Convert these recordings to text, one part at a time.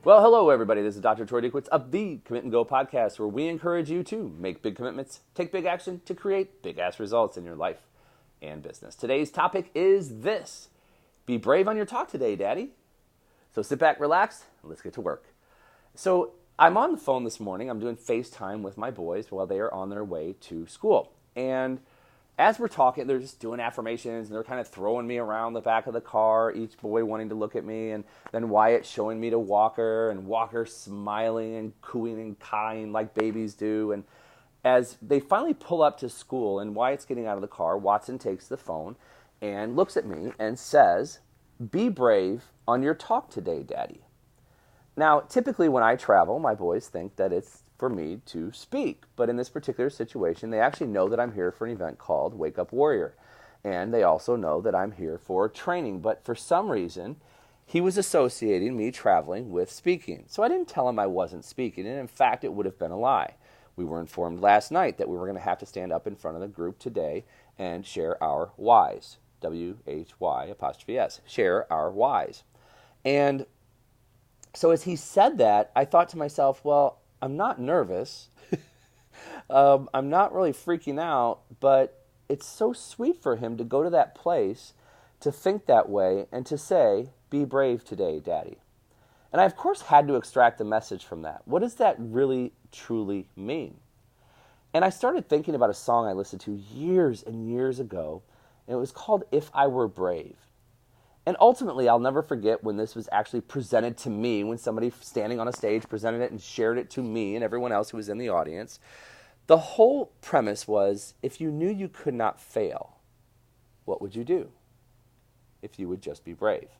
Well, hello, everybody. This is Dr. Troy Dukowitz of the Commit and Go podcast, where we encourage you to make big commitments, take big action to create big-ass results in your life and business. Today's topic is this. Be brave on your talk today, Daddy. So sit back, relax, and let's get to work. So I'm on the phone this morning. I'm doing Facetime with my boys while they are on their way to school. And as we're talking, they're just doing affirmations, and they're kind of throwing me around the back of the car, each boy wanting to look at me, and then Wyatt showing me to Walker, and Walker smiling and cooing and cawing like babies do. And as they finally pull up to school and Wyatt's getting out of the car, Watson takes the phone and looks at me and says, "Be brave on your talk today, Daddy." Now, typically when I travel, my boys think that it's for me to speak. But in this particular situation, they actually know that I'm here for an event called Wake Up Warrior. And they also know that I'm here for training. But for some reason, he was associating me traveling with speaking. So I didn't tell him I wasn't speaking. And in fact, it would have been a lie. We were informed last night that we were going to have to stand up in front of the group today and share our whys. W-H-Y', share our whys. And so as he said that, I thought to myself, well, I'm not nervous. I'm not really freaking out, but it's so sweet for him to go to that place, to think that way, and to say, "Be brave today, Daddy." And I, of course, had to extract the message from that. What does that really, truly mean? And I started thinking about a song I listened to years and years ago, and it was called "If I Were Brave." And ultimately, I'll never forget when this was actually presented to me, when somebody standing on a stage presented it and shared it to me and everyone else who was in the audience. The whole premise was, if you knew you could not fail, what would you do? If you would just be brave.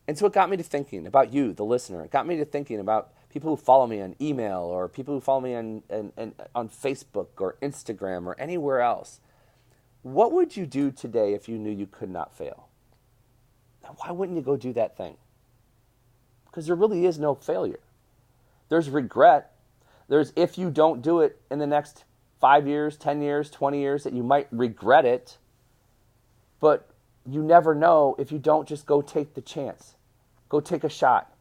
And so it got me to thinking about you, the listener. It got me to thinking about people who follow me on email, or people who follow me on Facebook or Instagram or anywhere else. What would you do today if you knew you could not fail? Why wouldn't you go do that thing? Because there really is no failure. There's regret. There's if you don't do it in the next 5 years, 10 years, 20 years, that you might regret it. But you never know if you don't just go take the chance. Go take a shot.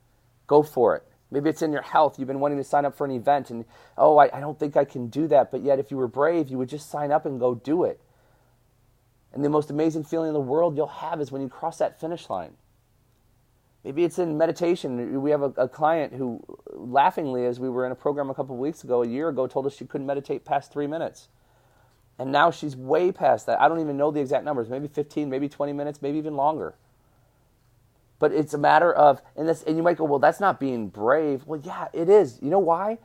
Go for it. Maybe it's in your health. You've been wanting to sign up for an event and, I don't think I can do that. But yet if you were brave, you would just sign up and go do it. And the most amazing feeling in the world you'll have is when you cross that finish line. Maybe it's in meditation. We have a client who, laughingly, as we were in a program a year ago, told us she couldn't meditate past 3 minutes. And now she's way past that. I don't even know the exact numbers. Maybe 15, maybe 20 minutes, maybe even longer. But it's a matter of, and you might go, well, that's not being brave. Well, yeah, it is. You know why?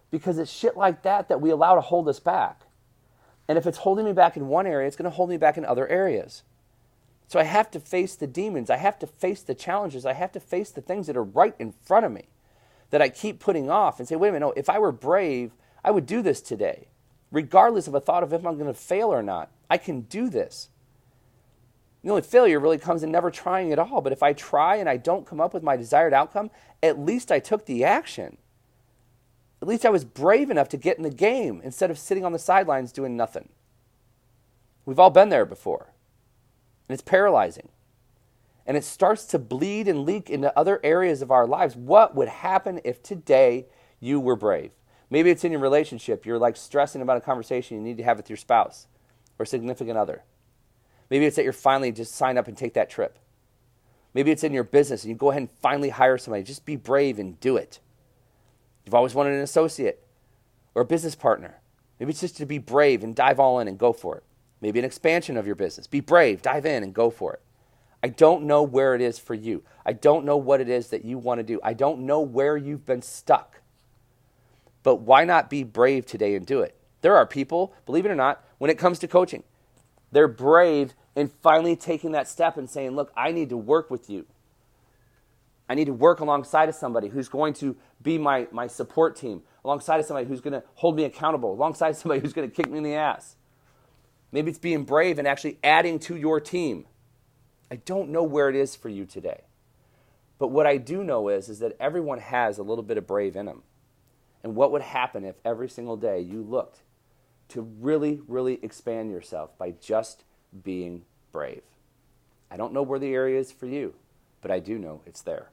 Because it's shit like that we allow to hold us back. And if it's holding me back in one area, it's going to hold me back in other areas. So I have to face the demons. I have to face the challenges. I have to face the things that are right in front of me that I keep putting off and say, wait a minute, no, if I were brave, I would do this today, regardless of a thought of if I'm going to fail or not. I can do this. The only failure really comes in never trying at all. But if I try and I don't come up with my desired outcome, at least I took the action. At least I was brave enough to get in the game instead of sitting on the sidelines doing nothing. We've all been there before. And it's paralyzing. And it starts to bleed and leak into other areas of our lives. What would happen if today you were brave? Maybe it's in your relationship. You're like stressing about a conversation you need to have with your spouse or significant other. Maybe it's that you're finally just sign up and take that trip. Maybe it's in your business and you go ahead and finally hire somebody. Just be brave and do it. You've always wanted an associate or a business partner. Maybe it's just to be brave and dive all in and go for it. Maybe an expansion of your business. Be brave, dive in and go for it. I don't know where it is for you. I don't know what it is that you want to do. I don't know where you've been stuck. But why not be brave today and do it? There are people, believe it or not, when it comes to coaching, they're brave in finally taking that step and saying, look, I need to work with you. I need to work alongside of somebody who's going to be my support team, alongside of somebody who's going to hold me accountable, alongside of somebody who's going to kick me in the ass. Maybe it's being brave and actually adding to your team. I don't know where it is for you today. But what I do know is that everyone has a little bit of brave in them. And what would happen if every single day you looked to really, really expand yourself by just being brave? I don't know where the area is for you, but I do know it's there.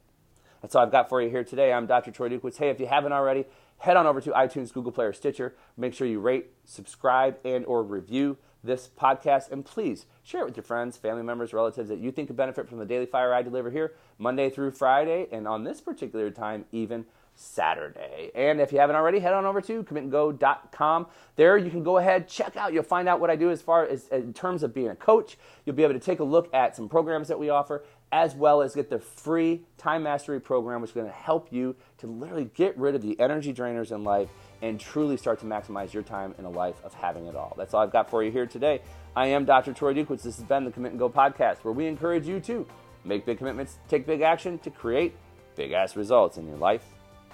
That's all I've got for you here today. I'm Dr. Troy Dukowitz. Hey, if you haven't already, head on over to iTunes, Google Play, or Stitcher. Make sure you rate, subscribe, and or review this podcast. And please share it with your friends, family members, relatives that you think could benefit from the Daily Fire I deliver here Monday through Friday. And on this particular time, even Saturday. And if you haven't already, head on over to commitandgo.com. There you can go ahead, check out. You'll find out what I do as far as in terms of being a coach. You'll be able to take a look at some programs that we offer, as well as get the free Time Mastery program, which is going to help you to literally get rid of the energy drainers in life and truly start to maximize your time in a life of having it all. That's all I've got for you here today. I am Dr. Troy Dukowitz. This has been the Commit and Go podcast, where we encourage you to make big commitments, take big action to create big-ass results in your life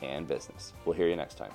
and business. We'll hear you next time.